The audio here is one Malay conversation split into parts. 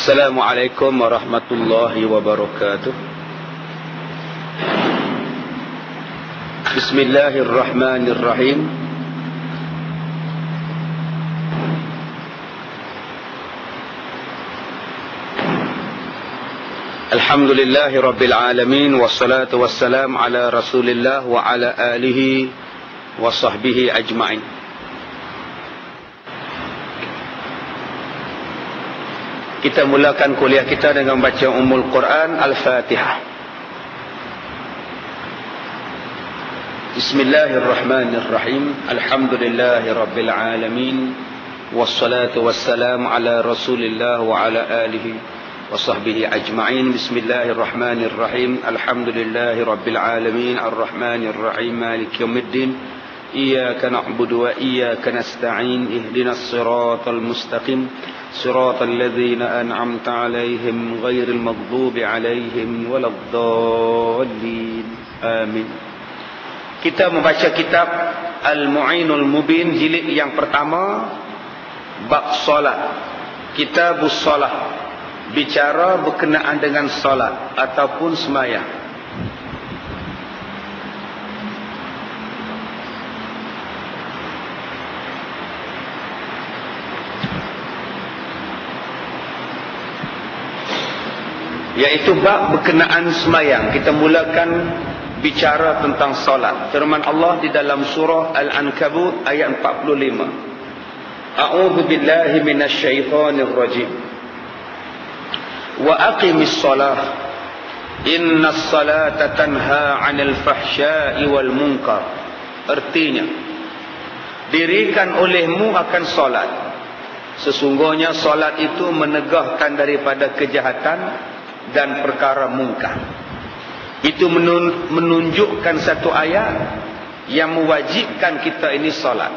Assalamualaikum warahmatullahi wabarakatuh. Bismillahirrahmanirrahim. Alhamdulillahi rabbil alamin, wassalatu wassalam ala rasulillah wa ala alihi wa sahbihi ajma'in. Kita mulakan kuliah kita dengan baca Ummul Quran Al-Fatihah. Bismillahirrahmanirrahim. Alhamdulillahi rabbil alamin, wassalatu wassalamu ala rasulillah wa ala alihi wa sahbihi ajma'in. Bismillahirrahmanirrahim. Alhamdulillahi rabbil alamin, arrahmanirrahim, maliki yaumiddin. Iyyaka na'budu wa iyyaka nasta'in. Ihdinas siratal mustaqim, siratal ladzina an'amta 'alaihim ghairil maghdubi 'alaihim waladdallin. Amin. Kita membaca kitab Al-Mu'inul Mubin jilid yang pertama, bab solat. Kitabus solat, bicara berkenaan dengan solat ataupun sembahyang. Iaitu bab berkenaan sembahyang. Kita mulakan bicara tentang solat. Firman Allah di dalam surah Al-Ankabut ayat 45. A'udzu billahi minasy syaithanir rajim. Wa aqimis shalah innas salata tanha 'anil fahsya'i wal munkar. Artinya, dirikan olehmu akan solat. Sesungguhnya solat itu menegahkan daripada kejahatan dan perkara mungkar. Itu menunjukkan satu ayat yang mewajibkan kita ini solat.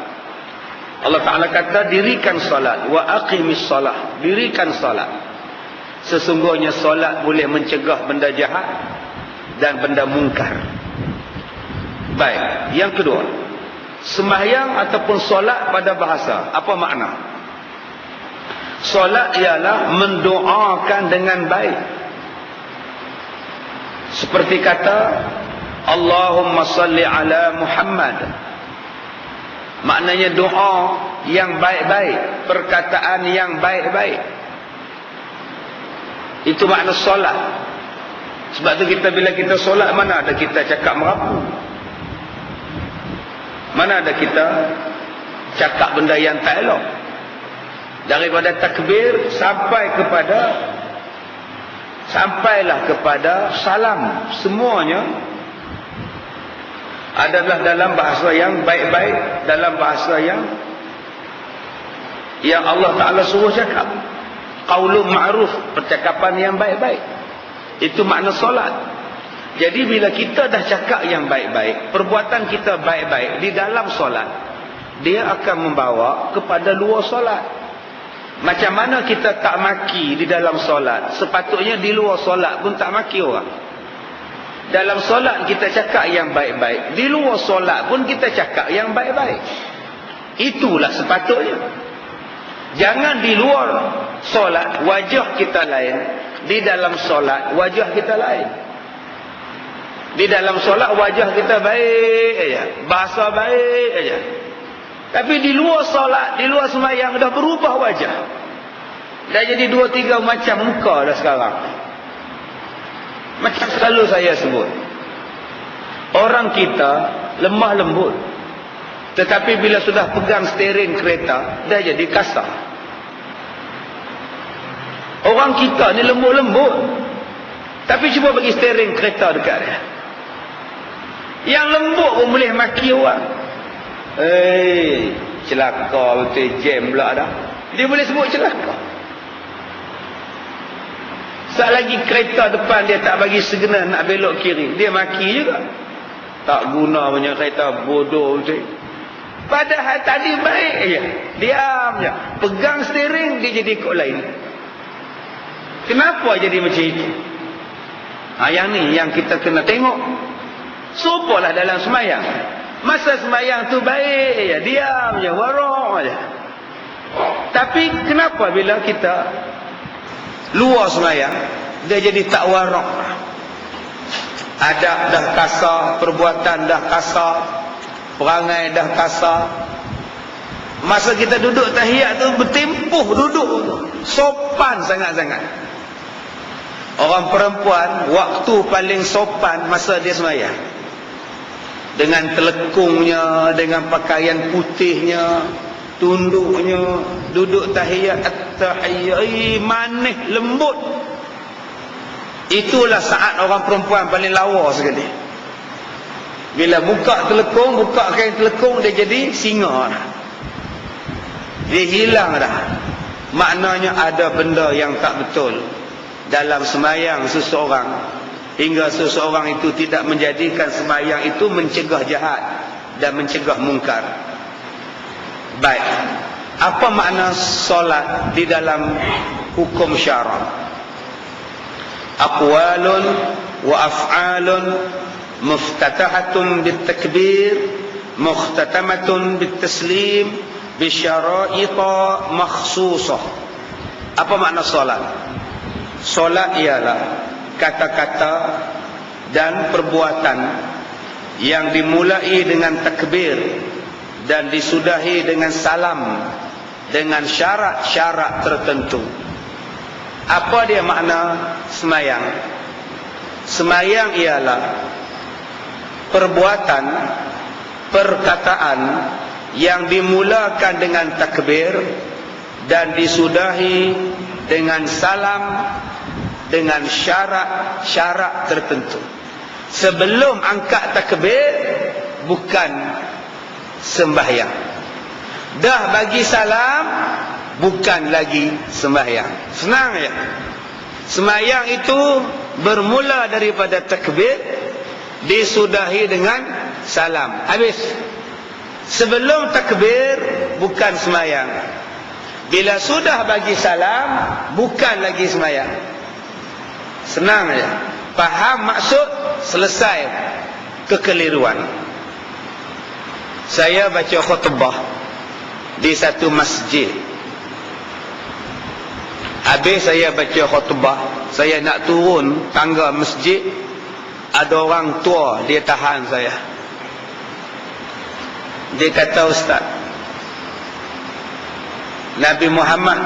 Allah Ta'ala kata, dirikan solat. Wa aqimis solat, dirikan solat. Sesungguhnya solat boleh mencegah benda jahat dan benda mungkar. Baik, yang kedua, sembahyang ataupun solat pada bahasa, apa makna? Solat ialah mendoakan dengan baik. Seperti kata Allahumma salli ala Muhammad. Maknanya doa yang baik-baik, perkataan yang baik-baik. Itu makna solat. Sebab tu kita bila kita solat, mana ada kita cakap merapu, mana ada kita cakap benda yang tak elok. Daripada takbir sampailah kepada salam, semuanya adalah dalam bahasa yang baik-baik, dalam bahasa yang Allah Ta'ala suruh cakap. Qaulun ma'ruf, percakapan yang baik-baik. Itu makna solat. Jadi bila kita dah cakap yang baik-baik, perbuatan kita baik-baik di dalam solat, dia akan membawa kepada luar solat. Macam mana kita tak maki di dalam solat, sepatutnya di luar solat pun tak maki orang. Dalam solat kita cakap yang baik-baik, di luar solat pun kita cakap yang baik-baik. Itulah sepatutnya. Jangan di luar solat wajah kita lain, di dalam solat wajah kita lain. Di dalam solat wajah kita baik aja, bahasa baik aja. Tapi di luar solat, di luar sembahyang dah berubah wajah. Dah jadi 2-3 macam muka dah sekarang. Macam selalu saya sebut, orang kita lemah lembut, tetapi bila sudah pegang steering kereta, dah jadi kasar. Orang kita ni lembut lembut, tapi cuba bagi steering kereta dekat dia, yang lembut pun boleh maki orang. Celaka betul, jam pula dah. Dia boleh sebut celaka. Saat lagi kereta depan dia tak bagi segera nak belok kiri, dia maki juga. Tak guna punya kereta, bodoh betul. Padahal tadi baik je, diam je, pegang steering, dia jadi ikut lain. Kenapa jadi macam itu? Yang ni yang kita kena tengok. Supalah dalam sembahyang. Masa sembahyang tu baik je, diam je, warok je. Tapi kenapa bila kita luar semayang, dia jadi tak warak. Adab dah kasar, perbuatan dah kasar, perangai dah kasar. Masa kita duduk tahiyat tu bertempuh duduk, sopan sangat-sangat. Orang perempuan waktu paling sopan masa dia semayang, dengan telekungnya, dengan pakaian putihnya, tunduknya, duduk tahiyat, at-tahiyyat, manis, lembut. Itulah saat orang perempuan paling lawa sekali. Bila buka telekung, buka kain telekung, dia jadi singa dah. Dia hilang dah. Maknanya ada benda yang tak betul dalam semayang seseorang, hingga seseorang itu tidak menjadikan semayang itu mencegah jahat dan mencegah mungkar. Baik, apa makna solat di dalam hukum syarak? Aqwalun wa af'alun muftatahatun bitakbir, mukhtatamatun bitaslim, bisyara'ita makhsusah. Apa makna solat? Solat ialah kata-kata dan perbuatan yang dimulai dengan takbir dan disudahi dengan salam, dengan syarat-syarat tertentu. Apa dia makna semayang? Semayang ialah perbuatan, perkataan yang dimulakan dengan takbir dan disudahi dengan salam, dengan syarat-syarat tertentu. Sebelum angkat takbir bukan sembahyang. Dah bagi salam bukan lagi sembahyang. Senang ya. Sembahyang itu bermula daripada takbir, disudahi dengan salam. Habis. Sebelum takbir bukan sembahyang. Bila sudah bagi salam bukan lagi sembahyang. Senang ya. Faham maksud, selesai kekeliruan. Saya baca khutbah di satu masjid. Habis saya baca khutbah, saya nak turun tangga masjid, ada orang tua, dia tahan saya. Dia kata, Ustaz, Nabi Muhammad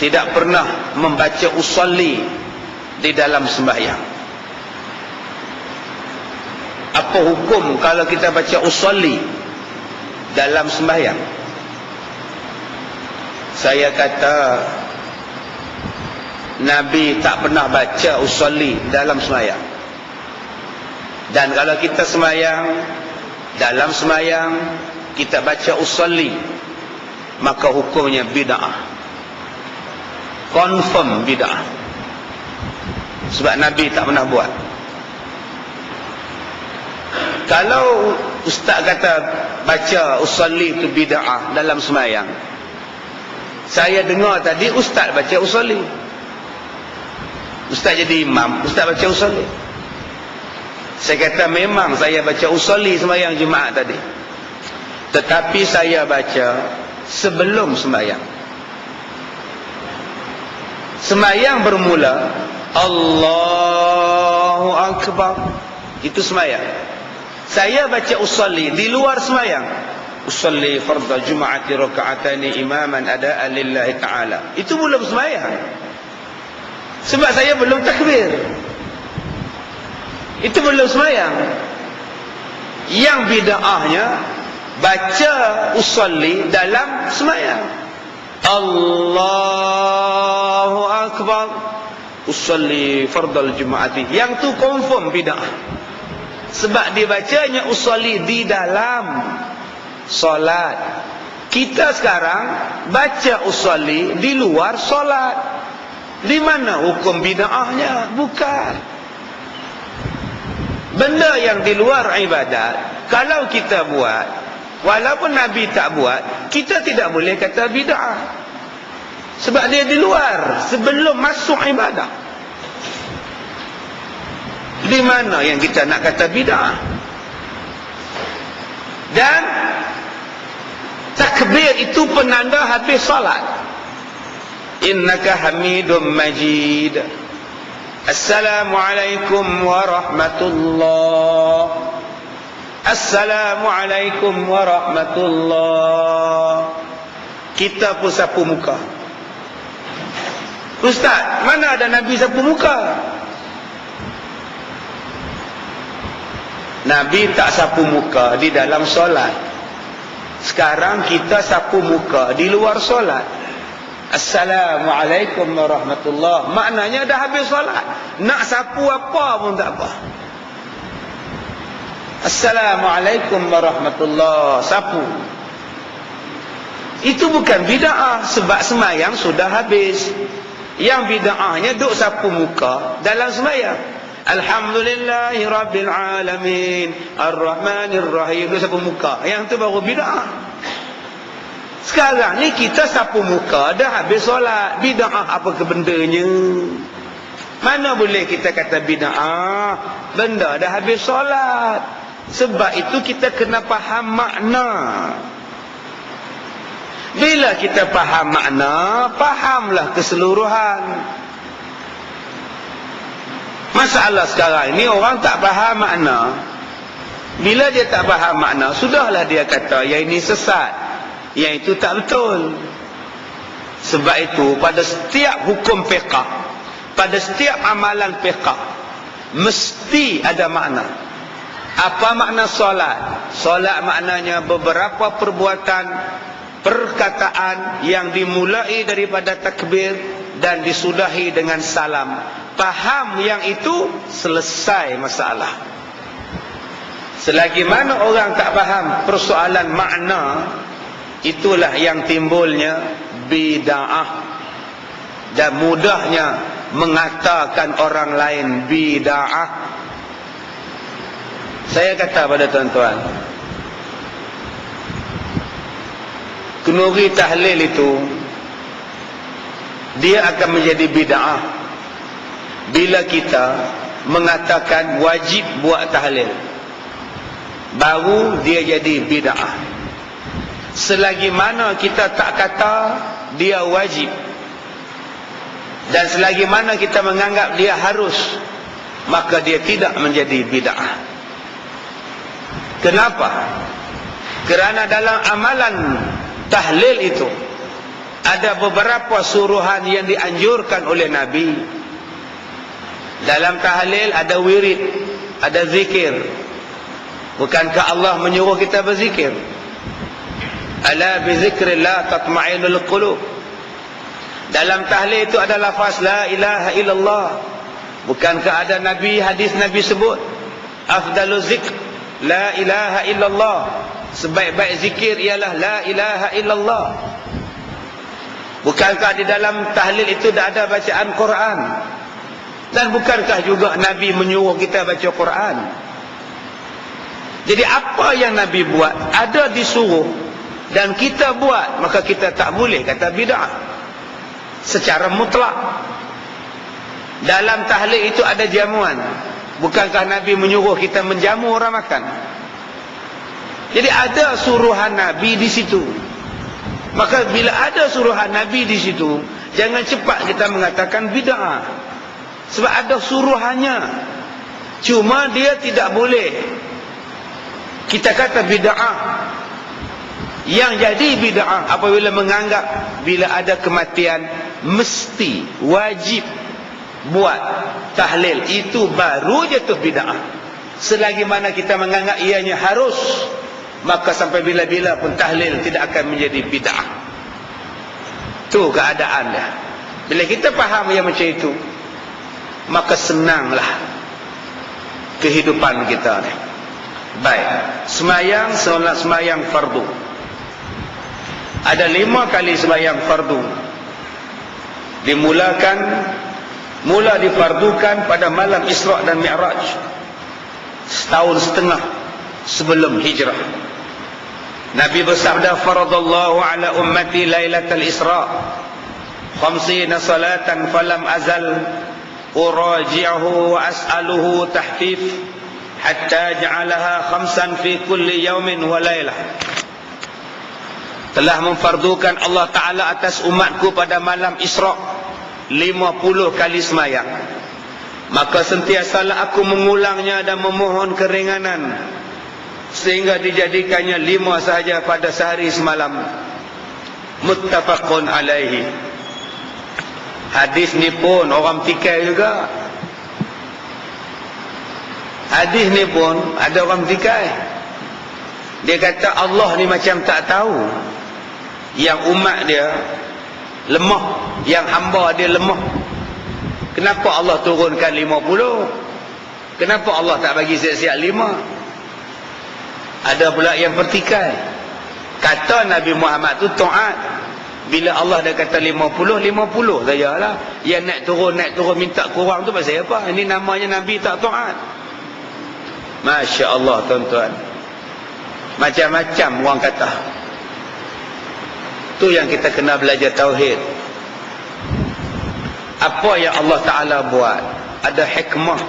tidak pernah membaca usolli di dalam sembahyang. Apa hukum kalau kita baca usolli dalam sembahyang? Saya kata, Nabi tak pernah baca usolli dalam sembahyang. Dan kalau kita sembahyang, dalam sembahyang kita baca usolli, maka hukumnya bid'ah. Confirm bid'ah. Sebab Nabi tak pernah buat. Kalau ustaz kata baca usolli itu bid'ah dalam sembahyang, saya dengar tadi ustaz baca usolli. Ustaz jadi imam, ustaz baca usolli. Saya kata memang saya baca usolli sembahyang Jumaat tadi, tetapi saya baca sebelum sembahyang. Sembahyang bermula Allahu Akbar, itu sembahyang. Saya baca usolli di luar sembahyang. Usolli fardhu Jum'ati raka'atani imaman ada'an lillahi ta'ala. Itu belum sembahyang. Sebab saya belum takbir. Itu belum sembahyang. Yang bid'ahnya baca usolli dalam sembahyang. Allahu Akbar, usolli fardhu Jum'ati. Yang tu confirm bid'ah. Sebab dibacanya usolli di dalam solat. Kita sekarang baca usolli di luar solat. Di mana hukum bid'ahnya? Bukan. Benda yang di luar ibadat, kalau kita buat, walaupun Nabi tak buat, kita tidak boleh kata bid'ah. Sebab dia di luar, sebelum masuk ibadah. Di mana yang kita nak kata bid'ah? Dan takbir itu penanda habis salat. innaka Hamidum Majid. Assalamualaikum warahmatullahi. Assalamualaikum warahmatullahi. Kita pun sapu muka. Ustaz, mana ada Nabi sapu muka? Nabi tak sapu muka di dalam solat. Sekarang kita sapu muka di luar solat. Assalamualaikum warahmatullahi. Maknanya dah habis solat. Nak sapu apa pun tak apa. Assalamualaikum warahmatullahi. Sapu. Itu bukan bid'ah, sebab semayang sudah habis. Yang bid'ahnya duk sapu muka dalam semayang. Alhamdulillahi Rabbil Alamin Ar-Rahmanir Rahim. Duk sapu muka. Yang tu baru bid'ah. Sekarang ni kita sapu muka dah habis solat. Bid'ah apa ke bendanya? Mana boleh kita kata bid'ah? Benda dah habis solat. Sebab itu kita kena faham makna. Bila kita faham makna, fahamlah keseluruhan. Masalah sekarang ini orang tak faham makna. Bila dia tak faham makna, sudahlah dia kata yang ini sesat, yang itu tak betul. Sebab itu pada setiap hukum fiqh, pada setiap amalan fiqh, mesti ada makna. Apa makna solat? Solat maknanya beberapa perbuatan, perkataan yang dimulai daripada takbir dan disudahi dengan salam. Faham yang itu, selesai masalah. Selagi mana orang tak faham persoalan makna, itulah yang timbulnya bid'ah. Dan mudahnya mengatakan orang lain bid'ah. Saya kata pada tuan-tuan, kenuri tahlil itu dia akan menjadi bid'ah bila kita mengatakan wajib buat tahlil, baru dia jadi bid'ah. Selagi mana kita tak kata dia wajib, dan selagi mana kita menganggap dia harus, maka dia tidak menjadi bid'ah. Kenapa? Kerana dalam amalan tahlil itu ada beberapa suruhan yang dianjurkan oleh Nabi. Dalam tahlil ada wirid, ada zikir. Bukankah Allah menyuruh kita berzikir? Ala bi zikrillah tatma'innul qulub. Dalam tahlil itu ada lafaz la ilaha illallah. Bukankah ada Nabi, hadis Nabi sebut afdaluz zikr la ilaha illallah. Sebaik-baik zikir ialah la ilaha illallah. Bukankah di dalam tahlil itu dah ada bacaan Quran? Dan bukankah juga Nabi menyuruh kita baca Quran? Jadi apa yang Nabi buat, ada disuruh, dan kita buat, maka kita tak boleh kata bid'ah secara mutlak. Dalam tahlil itu ada jamuan. Bukankah Nabi menyuruh kita menjamu orang makan? Jadi ada suruhan Nabi di situ. Maka bila ada suruhan Nabi di situ, jangan cepat kita mengatakan bid'ah. Sebab ada suruhannya. Cuma dia tidak boleh kita kata bid'ah. Yang jadi bid'ah apabila menganggap bila ada kematian mesti wajib buat tahlil, itu baru jatuh bid'ah. Selagi mana kita menganggap ianya harus, maka sampai bila-bila pun tahlil tidak akan menjadi bid'ah. Tu keadaan dia. Bila kita faham yang macam itu, maka senanglah kehidupan kita ni. Baik, semayang, solat semayang fardu. Ada 5 kali semayang fardu. Mula difardukan pada malam Isra' dan Mi'raj, setahun setengah sebelum hijrah. Nabi bersabda, faradallahu ala ummati lailatal Isra' 50 salatan falam azal uraji'uhu wa as'aluhu tahfif hatta ja'alaha 5 fi kulli yawmin wa laylah. telah memfardukan Allah Ta'ala atas umatku pada malam Isra' 50 kali semayang. Maka sentiasalah aku mengulangnya dan memohon keringanan sehingga dijadikannya 5 sahaja pada sehari semalam. Muttafaqun alaihi. Hadis ni pun orang tikai juga. Hadis ni pun ada orang tikai. Dia kata Allah ni macam tak tahu yang umat dia lemah, yang hamba dia lemah. Kenapa Allah turunkan 50? Kenapa Allah tak bagi siap-siap 5? Ada pula yang pertikai. Kata Nabi Muhammad tu taat. Bila Allah dah kata 50 sajalah. Yang naik turun minta kurang tu pasal apa? Ini namanya Nabi tak taat. Masya Allah tuan-tuan. Macam-macam orang kata. Tu yang kita kena belajar tauhid. Apa yang Allah Ta'ala buat ada hikmah.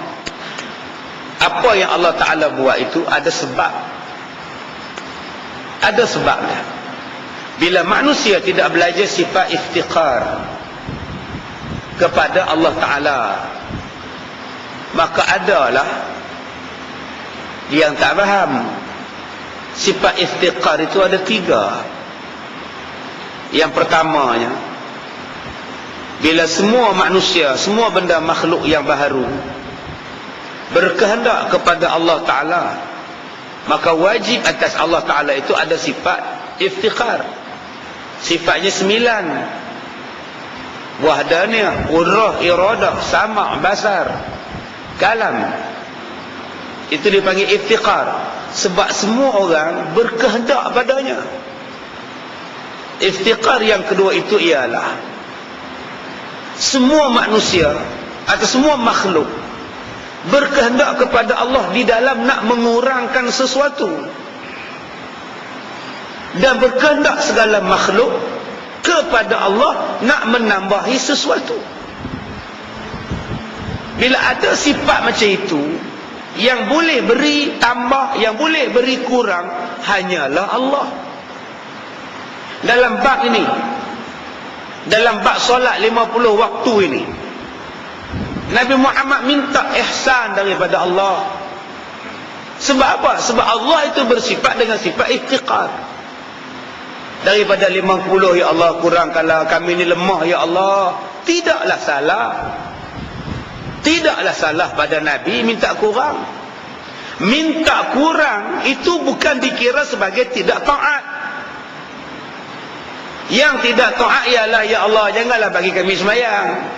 Apa yang Allah Ta'ala buat itu ada sebab. Ada sebabnya. Bila manusia tidak belajar sifat iftiqar kepada Allah Ta'ala, maka adalah yang tak faham. Sifat iftiqar itu ada 3. Yang pertamanya, bila semua manusia, semua benda makhluk yang baharu berkehendak kepada Allah Ta'ala, maka wajib atas Allah Ta'ala itu ada sifat iftiqar. Sifatnya 9. Wahdaniyah, qudrah, iradah, sama', basar, kalam. Itu dipanggil iftiqar. Sebab semua orang berkehendak padanya. Iftiqar yang kedua itu ialah semua manusia atau semua makhluk berkehendak kepada Allah di dalam nak mengurangkan sesuatu, dan berkehendak segala makhluk kepada Allah nak menambahi sesuatu. Bila ada sifat macam itu, yang boleh beri tambah, yang boleh beri kurang hanyalah Allah. Dalam bab ini, dalam bab solat 50 waktu ini, Nabi Muhammad minta ihsan daripada Allah. Sebab apa? Sebab Allah itu bersifat dengan sifat iftiqar. Daripada 50, ya Allah kurangkanlah, kami ni lemah ya Allah. Tidaklah salah. Tidaklah salah pada Nabi minta kurang. Minta kurang itu bukan dikira sebagai tidak taat. Yang tidak taat ialah, ya Allah janganlah bagi kami semayang,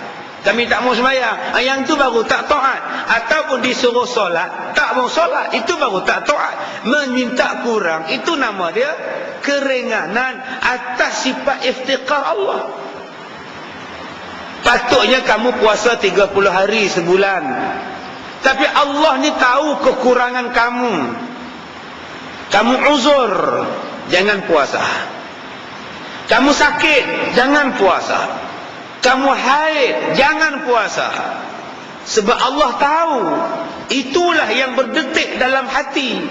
kami tak mau semayang. Yang tu baru tak taat. Ataupun disuruh solat, tak mau solat, itu baru tak taat. Meminta kurang, itu nama dia keringanan atas sifat iftiqar Allah. Patutnya kamu puasa 30 hari sebulan, tapi Allah ni tahu kekurangan kamu. Kamu uzur, jangan puasa. Kamu sakit, jangan puasa. Kamu haid, jangan puasa. Sebab Allah tahu itulah yang berdetik dalam hati.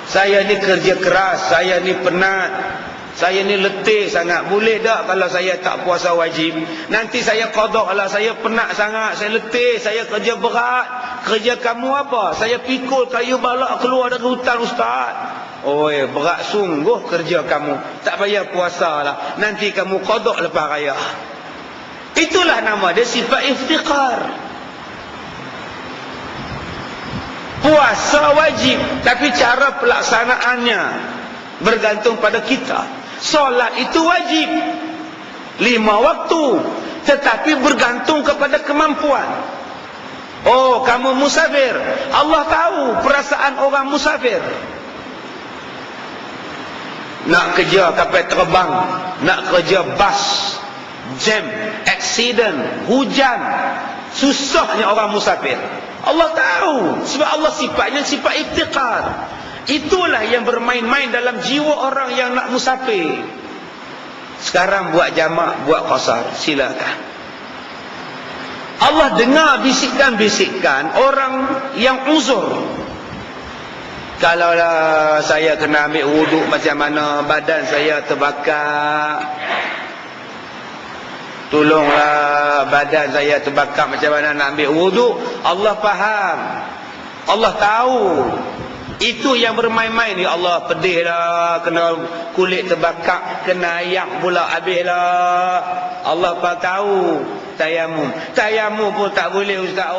Saya ni kerja keras, saya ni penat, saya ni letih sangat. Boleh tak kalau saya tak puasa wajib? Nanti saya qada lah, saya penat sangat, saya letih, saya kerja berat. Kerja kamu apa? Saya pikul kayu balak keluar dari hutan, ustaz. Oi, berat sungguh kerja kamu. Tak payah puasa lah, nanti kamu qada lepas raya. Itulah nama dia sifat iftiqar. Puasa wajib, tapi cara pelaksanaannya bergantung pada kita. Solat itu wajib 5 waktu, tetapi bergantung kepada kemampuan. Oh, kamu musafir, Allah tahu perasaan orang musafir. Nak kerja kapal terbang, nak kerja bas, jam, accident, hujan, susahnya orang musafir. Allah tahu, sebab Allah sifatnya sifat iftiqar. Itulah yang bermain-main dalam jiwa orang yang nak musafir. Sekarang buat jamak, buat qasar, silakan. Allah dengar bisikan-bisikan orang yang uzur. Kalaulah saya kena ambil wuduk macam mana, badan saya terbakar, tolonglah badan saya terbakar macam mana nak ambil wuduk. Allah faham, Allah tahu. Itu yang bermain-main, ya Allah pedih lah, kena kulit terbakar, kena ayak pula habis lah. Allah tahu. Tayamum pun tak boleh ustaz.